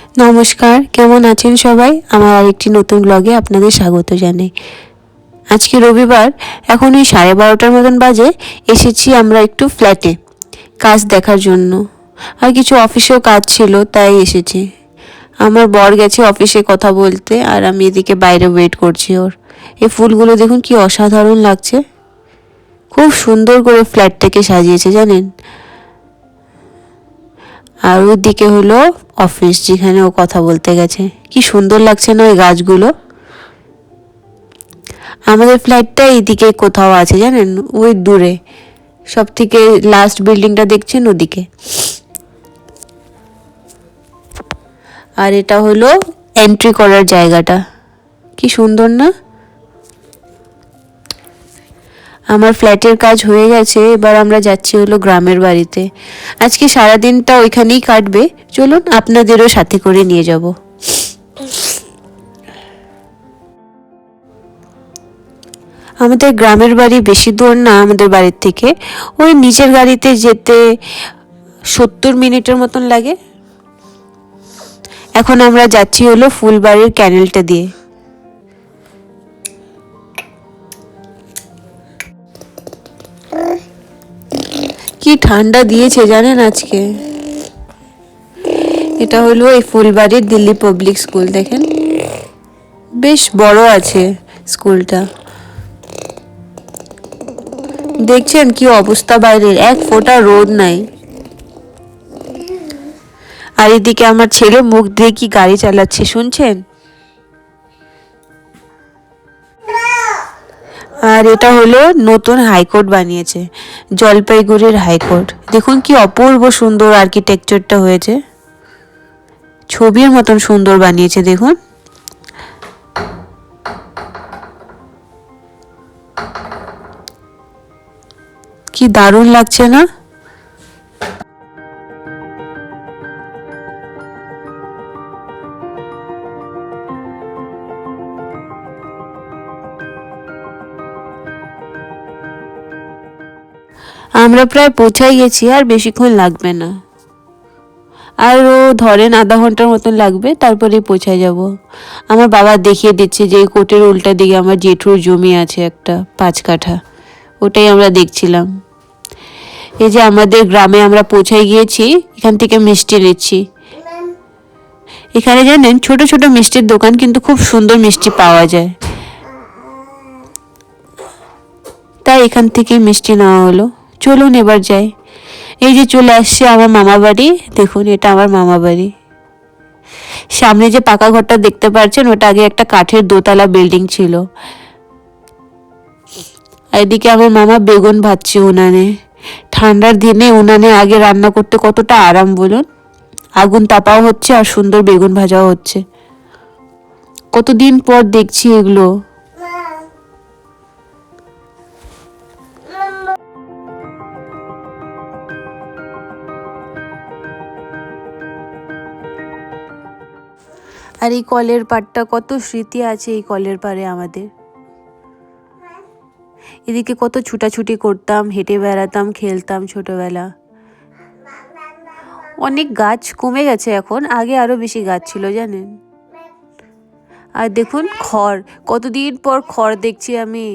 নমস্কার, কেমন আছেন সবাই? আমার আরেকটি নতুন ব্লগে আপনাদের স্বাগত জানাই। আজকে রবিবার, এখন ওই 12:30টার মতন বাজে। এসেছি আমরা একটু ফ্ল্যাটে কাজ দেখার জন্য, আর কিছু অফিসেও কাজ ছিল, তাই এসেছি। আমার বর গেছে অফিসে কথা বলতে, আর আমি এদিকে বাইরে ওয়েট করছি ওর। এই ফুলগুলো দেখুন কি অসাধারণ লাগছে, খুব সুন্দর করে ফ্ল্যাটটাকে সাজিয়েছে জানেন। আর ওইদিকে হলো অফিস, যেখানে ও কথা বলতে গেছে। কি সুন্দর লাগছে না ওই গাছগুলো। আমাদের ফ্ল্যাটটা এইদিকে কোথাও আছে জানেন, ওই দূরে, সব থেকে লাস্ট বিল্ডিংটা দেখছেন ওদিকে। আর এটা হলো এন্ট্রি করার জায়গাটা, কি সুন্দর না। আমার ফ্ল্যাটের কাজ হয়ে গেছে, এবার আমরা যাচ্ছি হলো গ্রামের বাড়িতে। আজকে সারাদিনটা ওইখানেই কাটবে, চলুন আপনাদেরও সাথে করে নিয়ে যাব। আমাদের গ্রামের বাড়ি বেশি দূর না আমাদের বাড়ির থেকে, ওই নিজের গাড়িতে যেতে 70 মিনিটের মতন লাগে। এখন আমরা যাচ্ছি হলো ফুলবাড়ির ক্যানেলটা দিয়ে। কি ঠান্ডা দিয়েছে জানেন আজকে। এটা হলো এই ফুলবাড়ির দিল্লি পাবলিক স্কুল, দেখেন বেশ বড় আছে স্কুলটা। দেখছেন কি অবস্থা, বাইরের এক ফোঁটা রোদ নাই। আর এদিকে আমার ছেলে মুখ দিয়ে কি গাড়ি চালাচ্ছে শুনছেন। আর এটা হলো নতুন হাইকোর্ট বানিয়েছে, জলপাইগুড়ির হাইকোর্ট। দেখুন কি অপূর্ব সুন্দর আর্কিটেকচারটা হয়েছে, ছবির মতন সুন্দর বানিয়েছে দেখুন। কি দারুণ লাগছে না। আমরা প্রায় পৌঁছাই গেছি, আর বেশিক্ষণ লাগবে না। আরও ধরেন আধা ঘন্টার মতন লাগবে, তারপরে পৌঁছায় যাব। আমার বাবা দেখিয়ে দিচ্ছে যে কোর্টের উল্টা দিকে আমার জেঠুর জমি আছে একটা 5 কাঠা, ওটাই আমরা দেখছিলাম। এই যে আমাদের গ্রামে আমরা পৌঁছাই গিয়েছি, এখান থেকে মিষ্টি নিচ্ছি। এখানে জানেন ছোট ছোট মিষ্টির দোকান, কিন্তু খুব সুন্দর মিষ্টি পাওয়া যায়, তাই এখান থেকে মিষ্টি নেওয়া হলো। চলুন এবার যাই। এই যে চলে আসছে আমার মামা বাড়ি, দেখুন এটা আমার মামা বাড়ি। সামনে যে পাকা ঘরটা দেখতে পাচ্ছেন, ওটা আগে একটা কাঠের দোতলা বিল্ডিং ছিল। এদিকে আমার মামা বেগুন ভাজছে উনানে। ঠান্ডার দিনে উনানে আগে রান্না করতে কতটা আরাম বলুন। আগুন তাপাও হচ্ছে আর সুন্দর বেগুন ভাজাও হচ্ছে। কতদিন পর দেখছি এগুলো। আর এই কলের পাড়টা, কত স্মৃতি আছে এই কলের পাড়ে আমাদের। এদিকে কত ছুটাছুটি করতাম, হেঁটে বেড়াতাম, খেলতাম ছোটবেলা। অনেক গাছ কমে গেছে এখন, আগে আরো বেশি গাছ ছিল জানেন। আর দেখুন খড়, কতদিন পর খড় দেখছি আমি।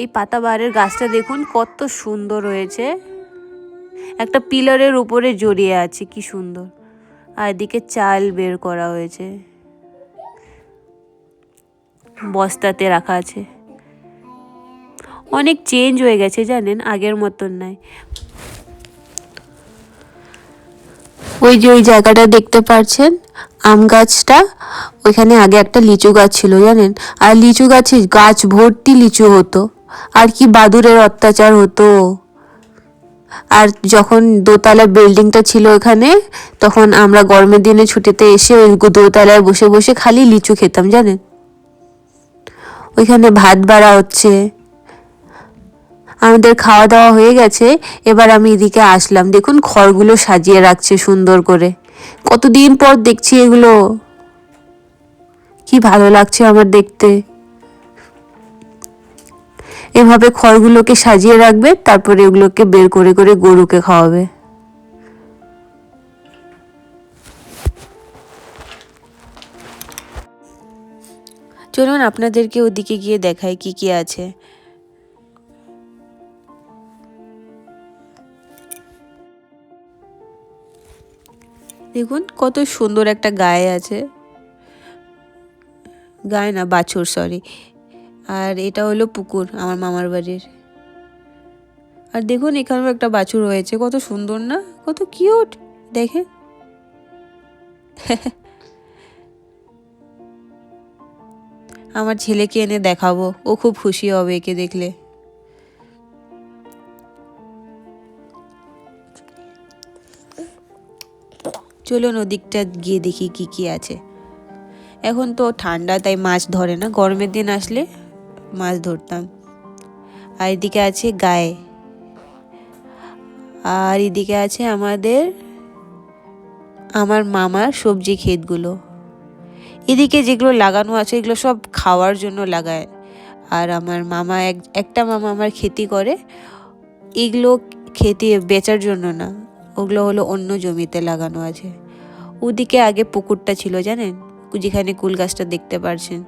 এই পাতাবাহারের গাছটা দেখুন কত সুন্দর হয়েছে, একটা পিলারের উপরে জড়িয়ে আছে, কি সুন্দর। আর এদিকে চাল বের করা হয়েছে, বস্তাতে রাখা আছে। অনেক চেঞ্জ হয়ে গেছে জানেন, আগের মতন নাই। ওই যে ওই জায়গাটা দেখতে পাচ্ছেন, আম গাছটা, ওইখানে আগে একটা লিচু গাছ ছিল জানেন। আর লিচু গাছে গাছ ভর্তি লিচু হতো, আর কি বাদুড়ের অত্যাচার হতো। আর যখন দোতলা বিল্ডিংটা ছিল ওখানে, তখন আমরা গরমের দিনে ছুটিতে এসে ওই দোতলায় বসে বসে খালি লিচু খেতাম জানেন। ওইখানে ভাত বাড়া হচ্ছে। আমাদের খাওয়া দাওয়া হয়ে গেছে, এবার আমি এদিকে আসলাম। দেখুন খড়গুলো সাজিয়ে রাখছে সুন্দর করে, কতদিন পর দেখছি এগুলো, কি ভালো লাগছে আমার দেখতে। এভাবে খড়গুলোকে সাজিয়ে রাখবে, তারপরে এগুলোকে বের করে করে গরুকে খাওয়াবে। চলুন আপনাদেরকে ওদিকে গিয়ে দেখাই কি কি আছে। দেখুন কত সুন্দর একটা গায়ে আছে, গায়ে না বাছুর সরি। আর এটা হলো পুকুর আমার মামার বাড়ির। আর দেখুন এখানেও একটা বাছুর হয়েছে, কত সুন্দর না, কত কিউট দেখে। আমার ছেলেকে এনে দেখাবো, ও খুব খুশি হবে একে দেখলে। চলুন ওদিকটা গিয়ে দেখি কি কি আছে। এখন তো ঠান্ডা তাই মাছ ধরে না, গরমের দিন আসলে মাছ ধরতাম। আর এদিকে আছে গায়ে, আর এদিকে আছে আমার মামার সবজি ক্ষেতগুলো। এদিকে যেগুলো লাগানো আছে এগুলো সব খাওয়ার জন্য লাগায়। আর আমার মামা একটা মামা আমার খেতি করে, এগুলো খেতি বেচার জন্য না, ওগুলো হলো অন্য জমিতে লাগানো আছে। ওদিকে আগে পুকুরটা ছিল জানেন, যেখানে কুল গাছটা দেখতে পারছেন।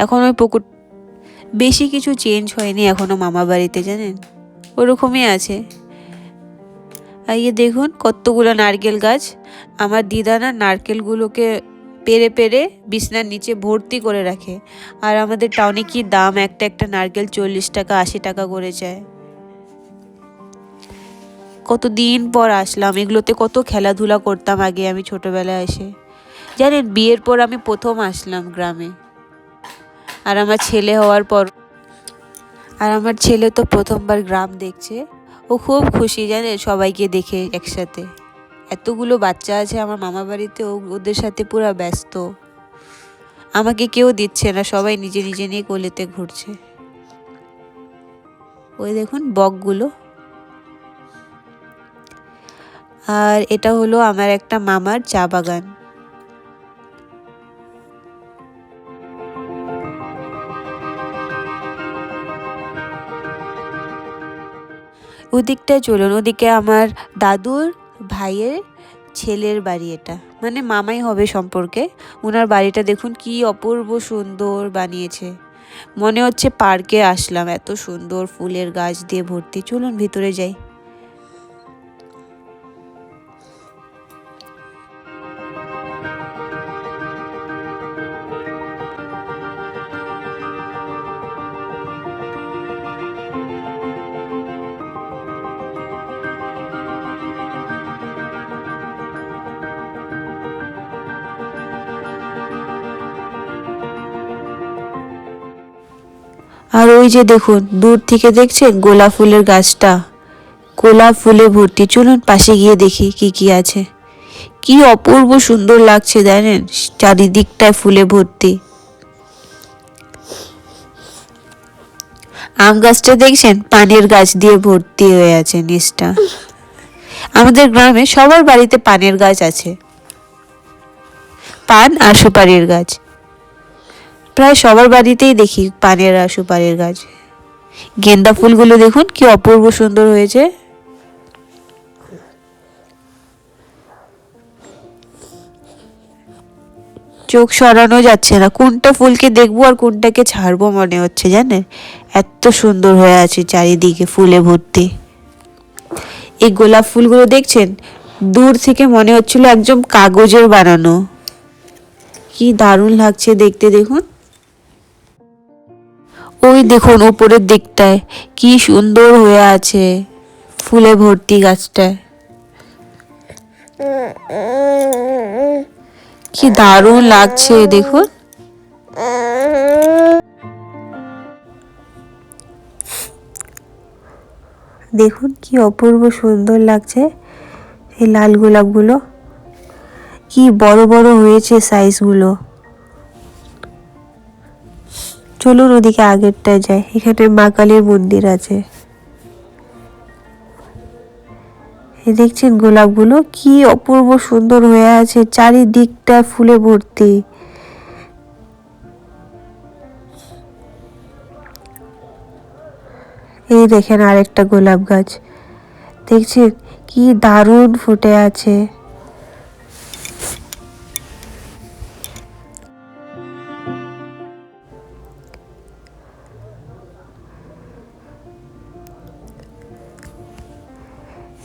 এখন ওই পুকুর বেশি কিছু চেঞ্জ হয়নি এখনো মামা বাড়িতে জানেন, ওরকমই আছে। আর ইয়ে দেখুন কতগুলো নারকেল গাছ। আমার দিদা না নারকেলগুলোকে পেরে পেরে বিছনার নিচে ভর্তি করে রাখে। আর আমাদের টাউনে কি দাম, একটা একটা নারকেল 40 টাকা 80 টাকা করে যায়। কতদিন পর আসলাম, এগুলোতে কত খেলাধুলা করতাম আগে আমি ছোটবেলায় এসে। জানেন বিয়ের পর আমি প্রথম আসলাম গ্রামে। আর আমার ছেলে তো প্রথমবার গ্রাম দেখছে, ও খুব খুশি জানেন সবাইকে দেখে একসাথে। এতগুলো বাচ্চা আছে আমার মামা বাড়িতে, ওদের সাথে পুরো ব্যস্ত। আমাকে কেউ দিচ্ছে না, সবাই নিজে নিজে নিয়ে কোলেতে ঘুরছে। ওই দেখুন বকগুলো। আর এটা হলো আমার একটা মামার চা বাগান। ওদিকটায় চলুন, ওদিকে আমার দাদুর ভাইয়ের ছেলের বাড়ি, এটা মানে মামাই হবে সম্পর্কে। ওনার বাড়িটা দেখুন কি অপূর্ব সুন্দর বানিয়েছে, মনে হচ্ছে পার্কে আসলাম, এত সুন্দর ফুলের গাছ দিয়ে ভর্তি। চলুন ভিতরে যাই। আর ওই যে দেখুন দূর থেকে দেখছেন গোলাপ ফুলের গাছটা, গোলাপ ফুলে ভর্তি। চলুন পাশে গিয়ে দেখি কি কি আছে। কি অপূর্ব সুন্দর লাগছে জানেন, চারিদিকটায় ফুলে ভর্তি। আম গাছটা দেখছেন পানের গাছ দিয়ে ভর্তি হয়ে আছে নিচটা। আমাদের গ্রামে সবার বাড়িতে পানের গাছ আছে, পান আর সুপারির গাছ। প্রায় সবার বাড়িতেই দেখি পানের আর সুপারির গাছ। গেন্দা ফুলগুলো দেখুন কি অপূর্ব সুন্দর হয়েছে। চোখ সরানো যাচ্ছে না, কোনটা ফুলকে দেখবো আর কোনটাকে ছাড়বো মনে হচ্ছে জানেন, এত সুন্দর হয়ে আছে চারিদিকে ফুলে ভর্তি। এই গোলাপ ফুলগুলো দেখছেন, দূর থেকে মনে হচ্ছিল একদম কাগজের বানানো। কি দারুণ লাগছে দেখতে দেখুন। ওই দেখুন উপরের দিকটায় কি সুন্দর হয়ে আছে ফুলে ভর্তি গাছটায়, কি দারুণ লাগছে দেখুন। দেখুন কি অপূর্ব সুন্দর লাগছে। এই লাল গোলাপগুলো কি বড় বড় হয়েছে সাইজগুলো। চলুন ওদিকে আগেরটায় যাই, এখানে মা কালীর মন্দির আছে। এই দেখছেন গোলাপগুলো কি অপূর্ব সুন্দর হয়ে আছে, চারিদিকটা ফুলে ভর্তি। এই দেখেন আরেকটা গোলাপ গাছ, দেখছেন কি দারুণ ফুটে আছে।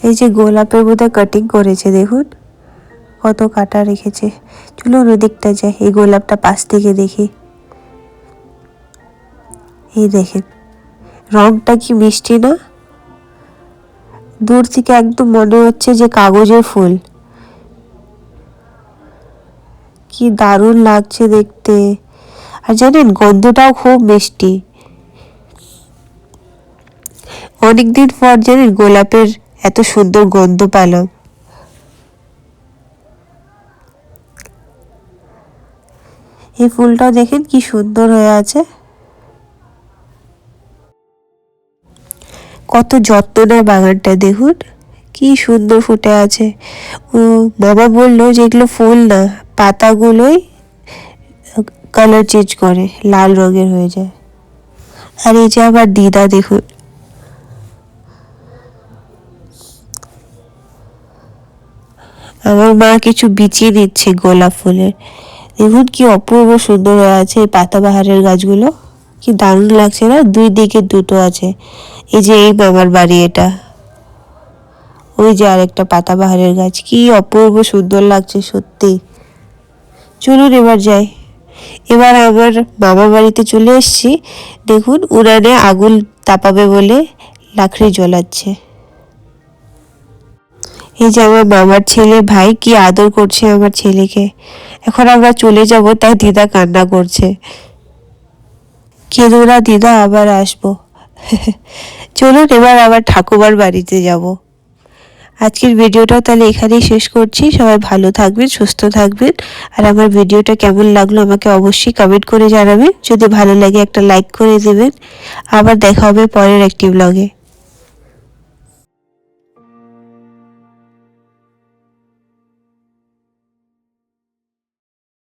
এই যে গোলাপের বোধহয় কাটিং করেছে, দেখুন কত কাটা রেখেছে। চলুন ওদিকটা যাই, এই গোলাপটা পাশ থেকে দেখি। এই দেখেন রংটা কি মিষ্টি না, দূর থেকে একদম মনে হচ্ছে যে কাগজের ফুল। কি দারুণ লাগছে দেখতে, আর জানেন গন্ধটাও খুব মিষ্টি। অনেকদিন পর জানেন গোলাপের এত সুন্দর গন্ধ পেলাম। এই ফুলটাও দেখেন কি সুন্দর হয়ে আছে, কত যত্ন নেয় বাগানটা, দেখুন কি সুন্দর ফুটে আছে। ও বাবা বললো যে এগুলো ফুল না, পাতাগুলোই কালার চেঞ্জ করে, লাল রঙের হয়ে যায়। আর এই যে আবার দিদা দেখুন, আমার মা কিছু বিছিয়ে দিচ্ছে গোলাপ ফুলের। দেখুন কি অপূর্ব সুন্দর হয়ে আছে এই পাতাবাহারের গাছগুলো, কি দারুণ লাগছে না, দুই দিকে দুটো আছে। এই যে এই মামার বাড়ি এটা, ওই যে আরেকটা পাতাবাহারের গাছ, কি অপূর্ব সুন্দর লাগছে সত্যি। চলুন এবার যাই। এবার আমার মামার বাড়িতে চলে এসেছি। দেখুন উনানে আগুন তাপাবে বলে লাকড়ি জ্বলাচ্ছে। এই যে আমার মামার ছেলে ভাই কি আদর করছে আমার ছেলেকে। এখন আমরা চলে যাব, তাই দিদা কান্না করছে, কেঁদো না দিদা, আবার আসবো। চলুন এবার আবার ঠাকুমার বাড়িতে যাব। আজকের ভিডিওটাও তাহলে এখানেই শেষ করছি। সবাই ভালো থাকবেন, সুস্থ থাকবেন। আর আমার ভিডিওটা কেমন লাগলো আমাকে অবশ্যই কমেন্ট করে জানাবেন। যদি ভালো লাগে একটা লাইক করে দেবেন। আবার দেখা হবে পরের একটি ব্লগে।